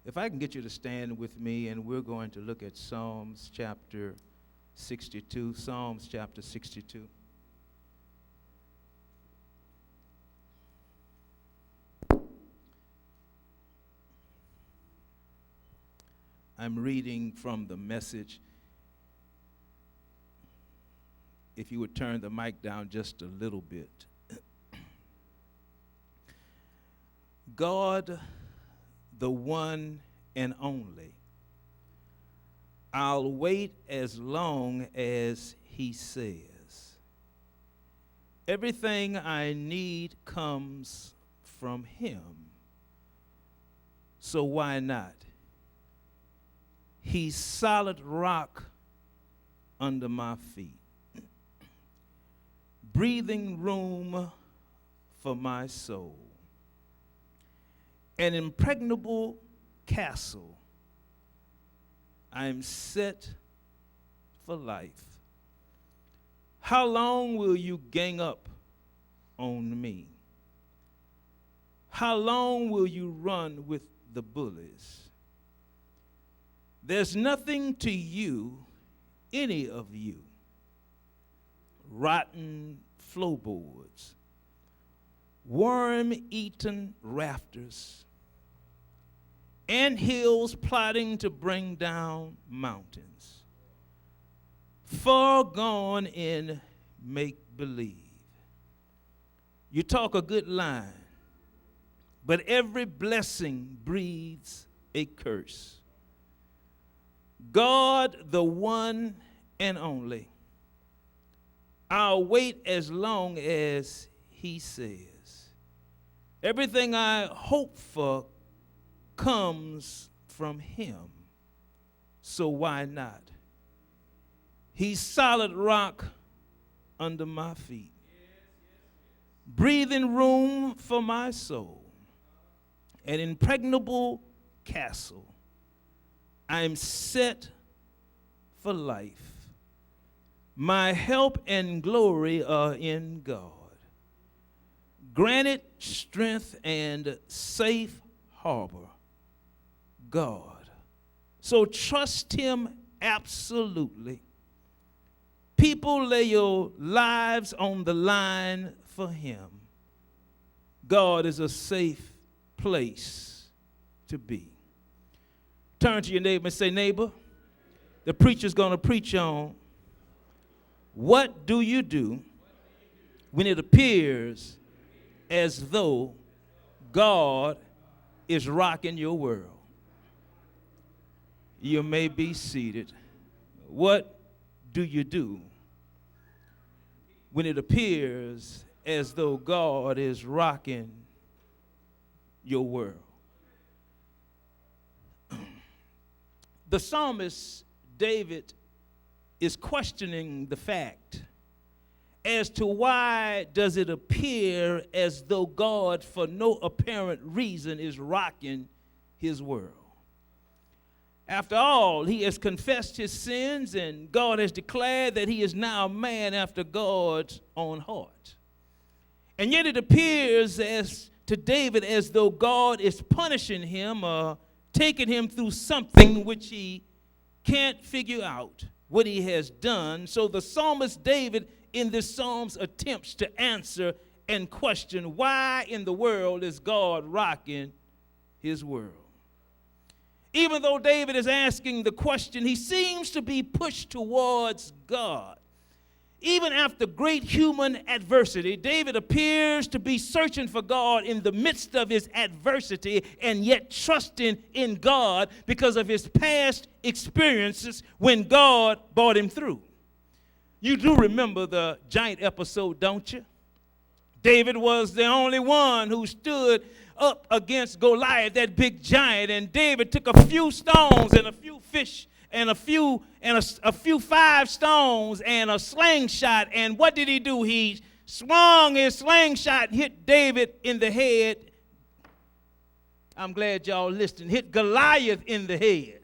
If I can get you to stand with me, and we're going to look at Psalms chapter 62. Psalms chapter 62. I'm reading from the Message. If you would turn the mic down just a little bit. God, the one and only, I'll wait as long as he says. Everything I need comes from him, so why not? He's solid rock under my feet, breathing room for my soul, an impregnable castle. I'm set for life. How long will you gang up on me? How long will you run with the bullies? There's nothing to you, any of you, rotten floorboards, worm-eaten rafters, ant hills plotting to bring down mountains, far gone in make-believe. You talk a good line, but every blessing breeds a curse. God, the one and only, I'll wait as long as he says. Everything I hope for comes from him, so why not? He's solid rock under my feet, breathing room for my soul, an impregnable castle. I'm set for life. My help and glory are in God. Granted strength and safe harbor, God. So trust him absolutely. People, lay your lives on the line for him. God is a safe place to be. Turn to your neighbor and say, neighbor, the preacher's going to preach on what do you do when it appears as though God is rocking your world. You may be seated. What do you do when it appears as though God is rocking your world? The psalmist David is questioning the fact as to why does it appear as though God, for no apparent reason, is rocking his world. After all, he has confessed his sins, and God has declared that he is now a man after God's own heart. And yet it appears as to David as though God is punishing him or taking him through something which he can't figure out what he has done. So the psalmist David in this psalms attempts to answer and question, why in the world is God rocking his world? Even though David is asking the question, he seems to be pushed towards God. Even after great human adversity, David appears to be searching for God in the midst of his adversity and yet trusting in God because of his past experiences when God brought him through. You do remember the giant episode, don't you? David was the only one who stood up against Goliath, that big giant, and David took a few stones and a few fish and a few 5 stones and a slingshot, and what did he do? He swung his slingshot, hit David in the head. I'm glad y'all listening. Hit Goliath in the head.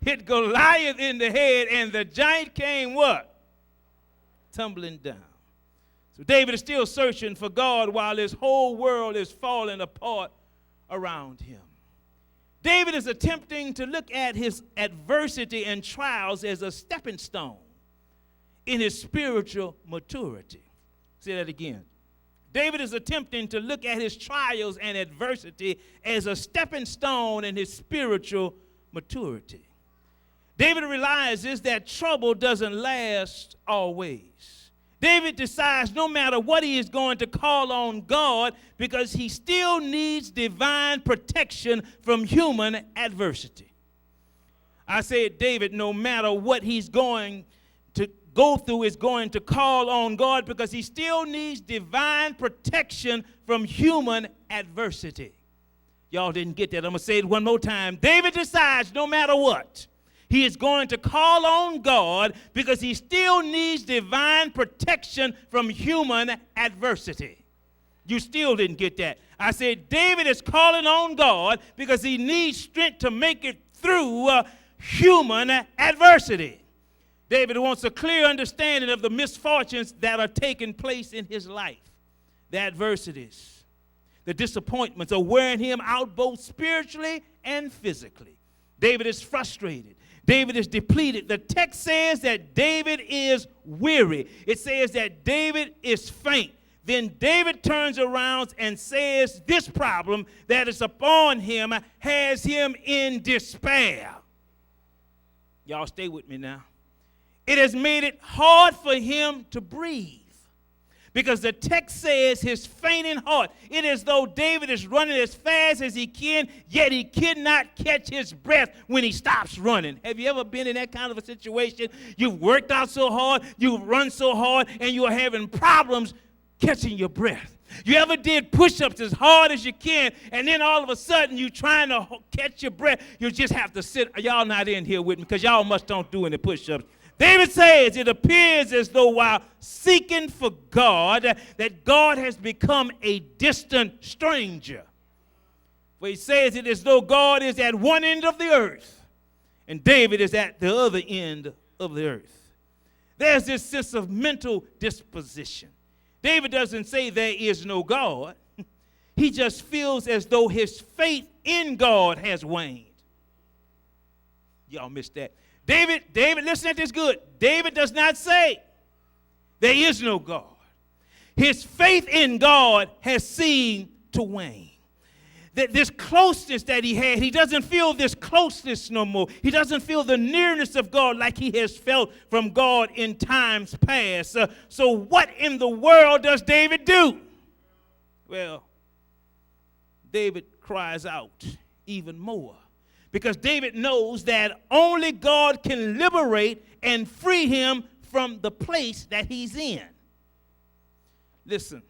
Hit Goliath in the head, and the giant came what? Tumbling down. So David is still searching for God while his whole world is falling apart around him. David is attempting to look at his adversity and trials as a stepping stone in his spiritual maturity. Say that again. David is attempting to look at his trials and adversity as a stepping stone in his spiritual maturity. David realizes that trouble doesn't last always. David decides no matter what he is going to call on God because he still needs divine protection from human adversity. I said David, no matter what he's going to go through, is going to call on God because he still needs divine protection from human adversity. Y'all didn't get that. I'm going to say it one more time. David decides no matter what, he is going to call on God because he still needs divine protection from human adversity. You still didn't get that. I said David is calling on God because he needs strength to make it through human adversity. David wants a clear understanding of the misfortunes that are taking place in his life. The adversities, the disappointments are wearing him out both spiritually and physically. David is frustrated. David is depleted. The text says that David is weary. It says that David is faint. Then David turns around and says this problem that is upon him has him in despair. Y'all stay with me now. It has made it hard for him to breathe. Because the text says his fainting heart. It is though David is running as fast as he can, yet he cannot catch his breath when he stops running. Have you ever been in that kind of a situation? You've worked out so hard, you've run so hard, and you're having problems catching your breath. You ever did push-ups as hard as you can, and then all of a sudden you're trying to catch your breath. You just have to sit. Y'all not in here with me because y'all must don't do any push-ups. David says it appears as though while seeking for God, that God has become a distant stranger. For he says it as though God is at one end of the earth and David is at the other end of the earth. There's this sense of mental disposition. David doesn't say there is no God. He just feels as though his faith in God has waned. Y'all missed that. David, listen at this good. David does not say there is no God. His faith in God has seemed to wane. That this closeness that he had, he doesn't feel this closeness no more. He doesn't feel the nearness of God like he has felt from God in times past. So what in the world does David do? Well, David cries out even more. Because David knows that only God can liberate and free him from the place that he's in. Listen,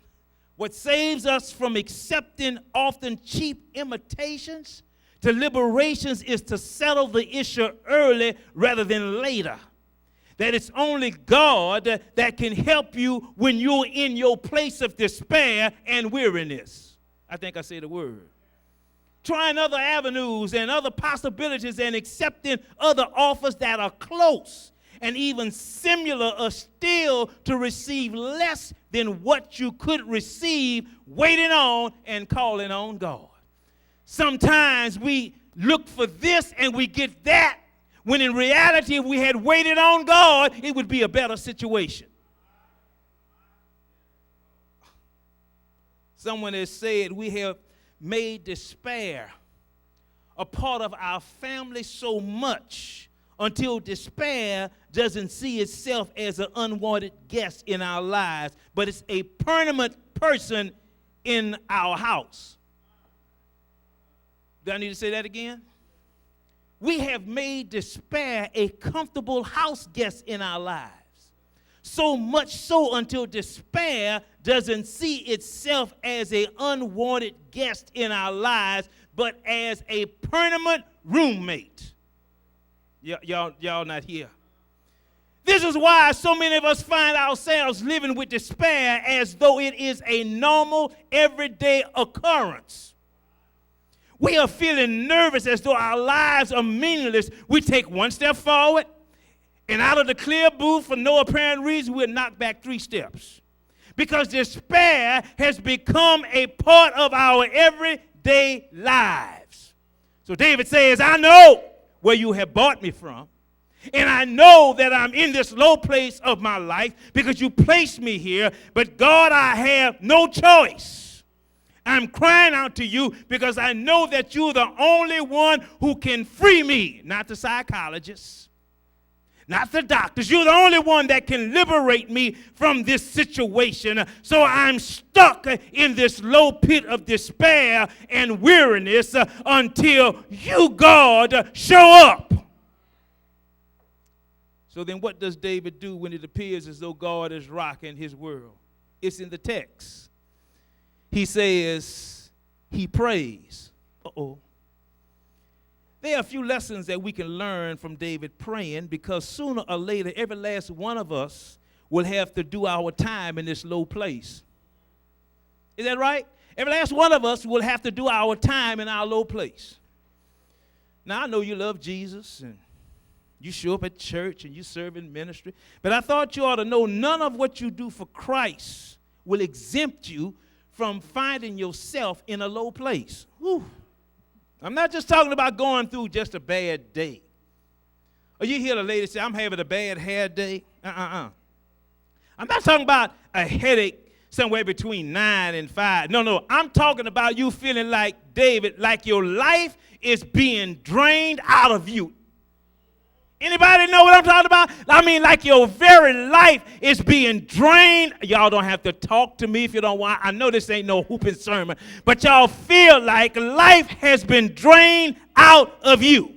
what saves us from accepting often cheap imitations to liberations is to settle the issue early rather than later. That it's only God that can help you when you're in your place of despair and weariness. I think I said the word. Trying other avenues and other possibilities and accepting other offers that are close and even similar are still to receive less than what you could receive waiting on and calling on God. Sometimes we look for this and we get that, when in reality, if we had waited on God, it would be a better situation. Someone has said we have made despair a part of our family so much until despair doesn't see itself as an unwanted guest in our lives, but it's a permanent person in our house. Do I need to say that again? We have made despair a comfortable house guest in our lives. So much so until despair doesn't see itself as an unwanted guest in our lives, but as a permanent roommate. Y'all not here. This is why so many of us find ourselves living with despair as though it is a normal, everyday occurrence. We are feeling nervous as though our lives are meaningless. We take one step forward, and out of the clear blue, for no apparent reason, we're knocked back 3 steps. Because despair has become a part of our everyday lives. So David says, I know where you have brought me from. And I know that I'm in this low place of my life because you placed me here. But God, I have no choice. I'm crying out to you because I know that you're the only one who can free me. Not the psychologists, not the doctors. You're the only one that can liberate me from this situation. So I'm stuck in this low pit of despair and weariness until you, God, show up. So then what does David do when it appears as though God is rocking his world? It's in the text. He says he prays. Uh-oh. There are a few lessons that we can learn from David praying, because sooner or later, every last one of us will have to do our time in this low place. Is that right? Every last one of us will have to do our time in our low place. Now, I know you love Jesus and you show up at church and you serve in ministry, but I thought you ought to know none of what you do for Christ will exempt you from finding yourself in a low place. Whew. I'm not just talking about going through just a bad day. Or you hear the lady say, I'm having a bad hair day. I'm not talking about a headache somewhere between 9 and 5. No. I'm talking about you feeling like David, like your life is being drained out of you. Anybody know what I'm talking about? I mean, like your very life is being drained. Y'all don't have to talk to me if you don't want. I know this ain't no hooping sermon, but y'all feel like life has been drained out of you.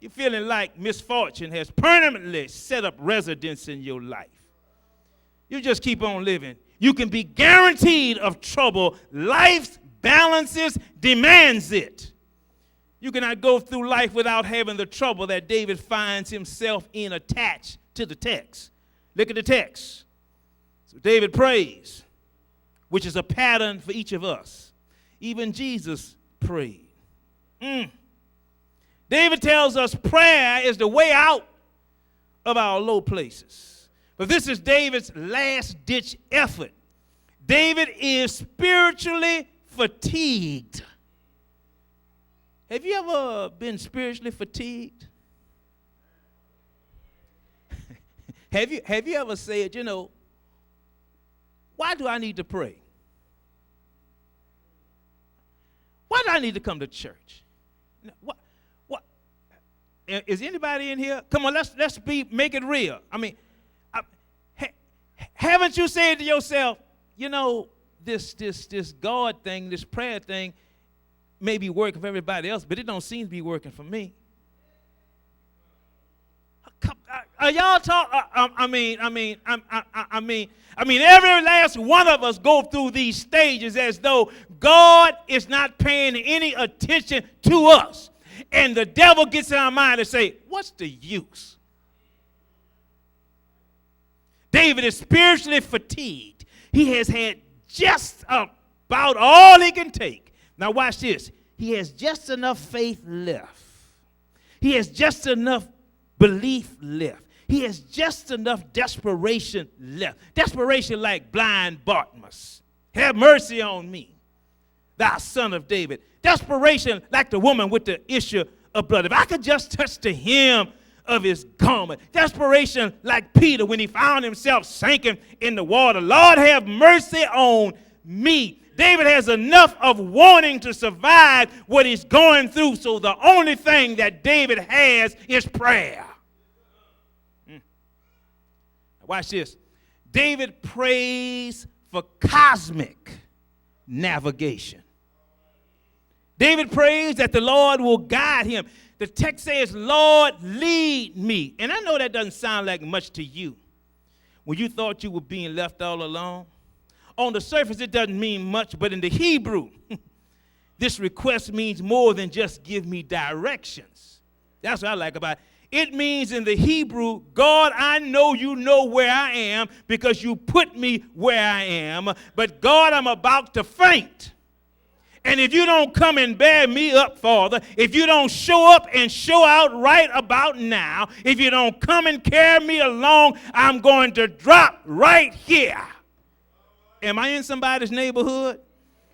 You're feeling like misfortune has permanently set up residence in your life. You just keep on living. You can be guaranteed of trouble. Life's balances demands it. You cannot go through life without having the trouble that David finds himself in attached to the text. Look at the text. So David prays, which is a pattern for each of us. Even Jesus prayed. David tells us prayer is the way out of our low places. But this is David's last-ditch effort. David is spiritually fatigued. Have you ever been spiritually fatigued? Have you ever said, why do I need to pray? Why do I need to come to church? What? Is anybody in here? Come on, let's make it real. I mean, haven't you said to yourself, this God thing, this prayer thing, may be working for everybody else, but it don't seem to be working for me. Are y'all talk? I mean, every last one of us go through these stages as though God is not paying any attention to us, and the devil gets in our mind and say, "What's the use?" David is spiritually fatigued. He has had just about all he can take. Now watch this. He has just enough faith left. He has just enough belief left. He has just enough desperation left. Desperation like blind Bartimaeus. Have mercy on me, thou son of David. Desperation like the woman with the issue of blood. If I could just touch the hem of his garment. Desperation like Peter when he found himself sinking in the water. Lord, have mercy on me. David has enough of wanting to survive what he's going through, so the only thing that David has is prayer. Watch this. David prays for cosmic navigation. David prays that the Lord will guide him. The text says, Lord, lead me. And I know that doesn't sound like much to you when you thought you were being left all alone. On the surface, it doesn't mean much, but in the Hebrew, this request means more than just give me directions. That's what I like about it. It means in the Hebrew, God, I know you know where I am because you put me where I am, but God, I'm about to faint. And if you don't come and bear me up, Father, if you don't show up and show out right about now, if you don't come and carry me along, I'm going to drop right here. Am I in somebody's neighborhood?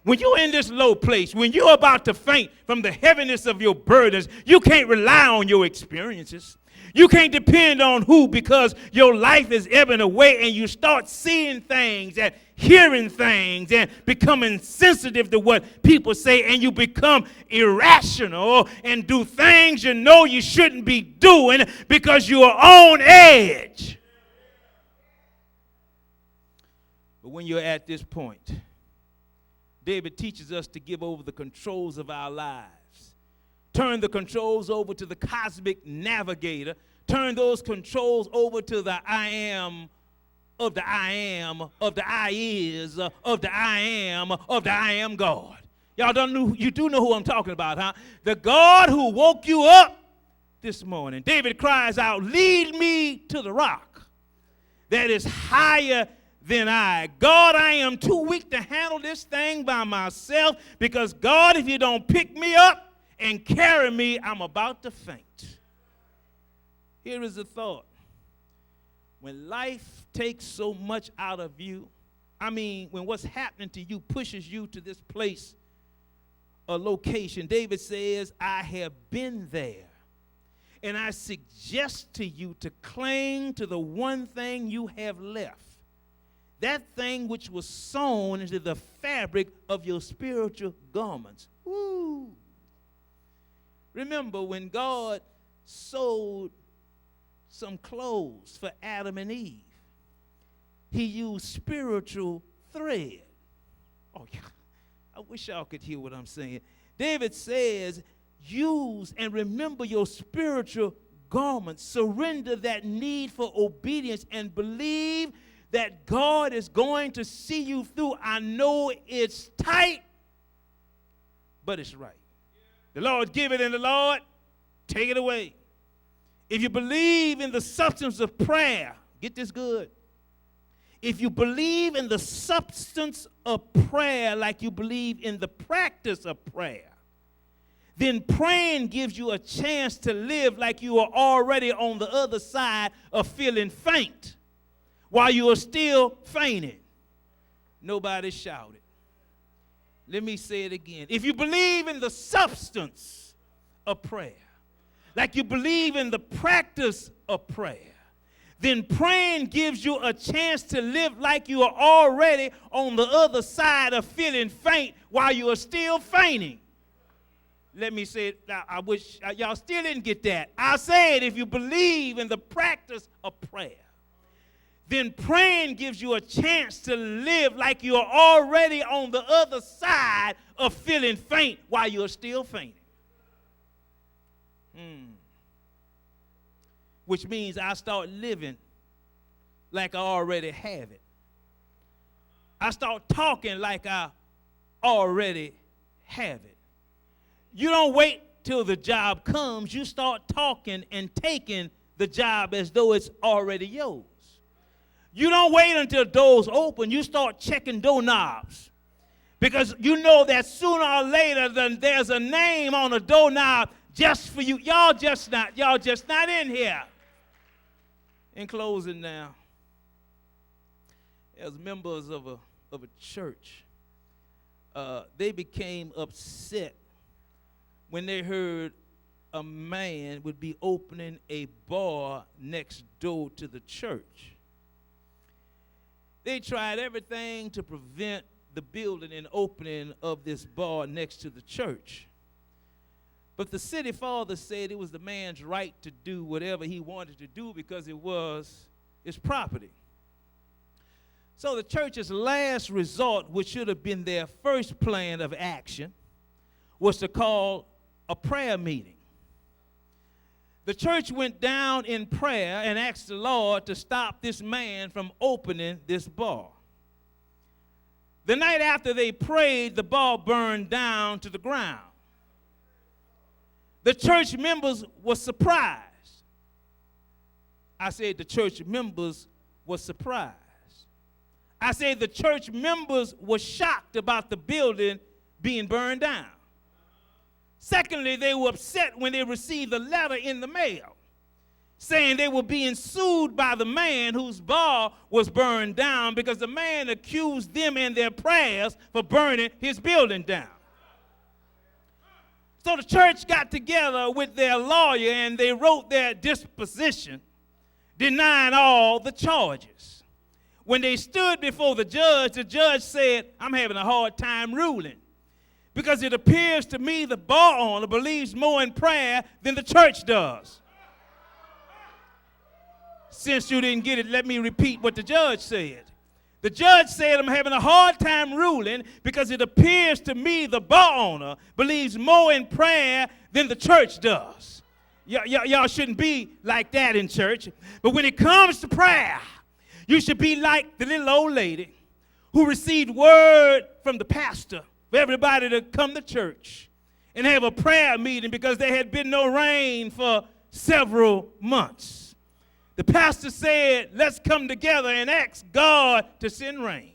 When you're in this low place, when you're about to faint from the heaviness of your burdens, you can't rely on your experiences. You can't depend on who, because your life is ebbing away and you start seeing things and hearing things and becoming sensitive to what people say, and you become irrational and do things you know you shouldn't be doing because you are on edge. But when you're at this point, David teaches us to give over the controls of our lives. Turn the controls over to the cosmic navigator. Turn those controls over to the I am of the I am, of the I is, of the I am, of the I am God. Y'all you do know who I'm talking about, huh? The God who woke you up this morning. David cries out, lead me to the rock that is higher than I. God, I am too weak to handle this thing by myself, because God, if you don't pick me up and carry me, I'm about to faint. Here is the thought. When life takes so much out of you, when what's happening to you pushes you to this place or location, David says, I have been there. And I suggest to you to cling to the one thing you have left. That thing which was sewn into the fabric of your spiritual garments. Woo. Remember when God sewed some clothes for Adam and Eve, he used spiritual thread. Oh, yeah. I wish y'all could hear what I'm saying. David says, use and remember your spiritual garments. Surrender that need for obedience and believe that God is going to see you through. I know it's tight, but it's right. The Lord give it, and the Lord take it away. If you believe in the substance of prayer, get this good. If you believe in the substance of prayer like you believe in the practice of prayer, then praying gives you a chance to live like you are already on the other side of feeling faint while you are still fainting. Nobody shouted. Let me say it again. If you believe in the substance of prayer, like you believe in the practice of prayer, then praying gives you a chance to live like you are already on the other side of feeling faint while you are still fainting. Let me say it. I wish y'all still didn't get that. I said if you believe in the practice of prayer, then praying gives you a chance to live like you are already on the other side of feeling faint while you're still fainting. Which means I start living like I already have it. I start talking like I already have it. You don't wait till the job comes. You start talking and taking the job as though it's already yours. You don't wait until doors open. You start checking doorknobs, because you know that sooner or later there's a name on a doorknob just for you. Y'all just not in here. In closing now, as members of a church, they became upset when they heard a man would be opening a bar next door to the church. They tried everything to prevent the building and opening of this bar next to the church. But the city father said it was the man's right to do whatever he wanted to do because it was his property. So the church's last resort, which should have been their first plan of action, was to call a prayer meeting. The church went down in prayer and asked the Lord to stop this man from opening this bar. The night after they prayed, the bar burned down to the ground. The church members were surprised. I said the church members were surprised. I said the church members were shocked about the building being burned down. Secondly, they were upset when they received a letter in the mail saying they were being sued by the man whose bar was burned down because the man accused them in their prayers for burning his building down. So the church got together with their lawyer and they wrote their disposition denying all the charges. When they stood before the judge said, I'm having a hard time ruling because it appears to me the bar owner believes more in prayer than the church does. Since you didn't get it, let me repeat what the judge said. The judge said, I'm having a hard time ruling because it appears to me the bar owner believes more in prayer than the church does. Y'all shouldn't be like that in church. But when it comes to prayer, you should be like the little old lady who received word from the pastor for everybody to come to church and have a prayer meeting because there had been no rain for several months. The pastor said, let's come together and ask God to send rain.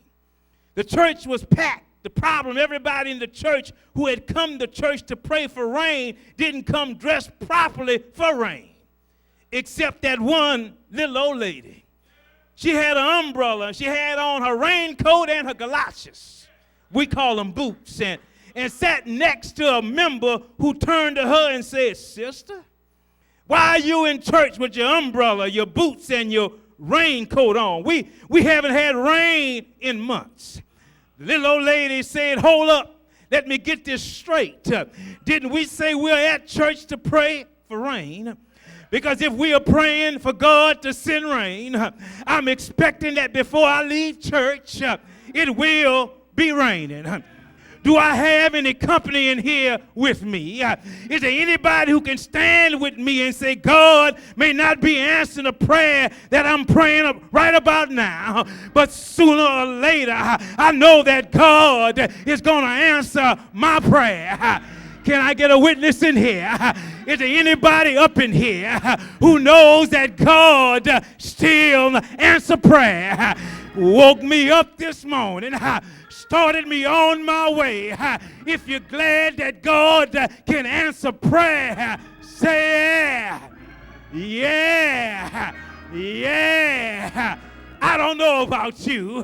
The church was packed. The problem, everybody in the church who had come to church to pray for rain didn't come dressed properly for rain, except that one little old lady. She had an umbrella. She had on her raincoat and her galoshes. We call them boots. And sat next to a member who turned to her and said, sister, why are you in church with your umbrella, your boots, and your raincoat on? We haven't had rain in months. The little old lady said, hold up, let me get this straight. Didn't we say we're at church to pray for rain? Because if we are praying for God to send rain, I'm expecting that before I leave church, it will be raining. Do I have any company in here with me? Is there anybody who can stand with me and say, God may not be answering a prayer that I'm praying right about now, but sooner or later, I know that God is going to answer my prayer. Can I get a witness in here? Is there anybody up in here who knows that God still answers prayer? Woke me up this morning, started me on my way. If you're glad that God can answer prayer, say yeah. Yeah. Yeah. I don't know about you,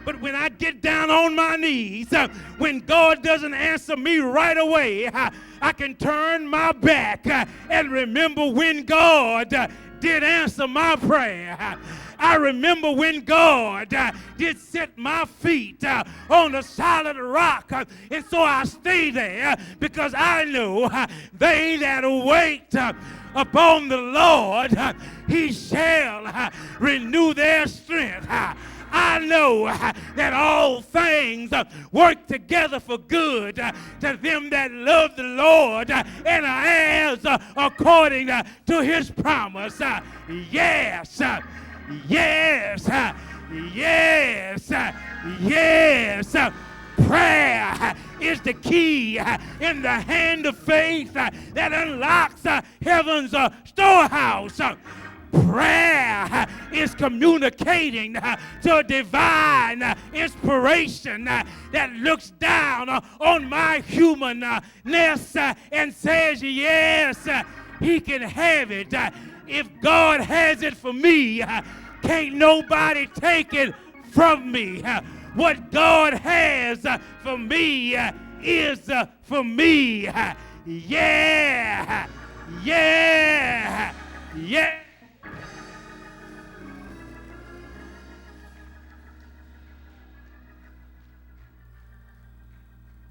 but when I get down on my knees, when God doesn't answer me right away, I can turn my back and remember when God did answer my prayer. I remember when God did set my feet on a solid rock, and so I stay there because I know they that wait upon the Lord, he shall renew their strength. I know that all things work together for good to them that love the Lord and are heirs according to his promise. Yes, yes, yes, yes. Prayer is the key in the hand of faith that unlocks heaven's storehouse. Prayer is communicating to divine inspiration that looks down on my humanness and says, yes, he can have it. If God has it for me, can't nobody take it from me. What God has for me is for me. Yeah, yeah, yeah.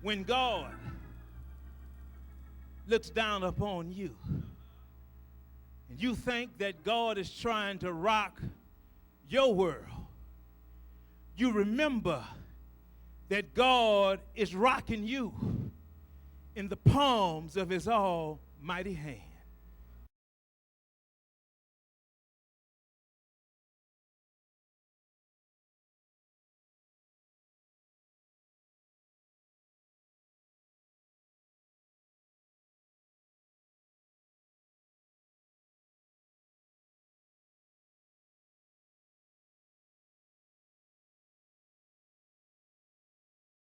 When God looks down upon you and you think that God is trying to rock your world, you remember that God is rocking you in the palms of his almighty hand.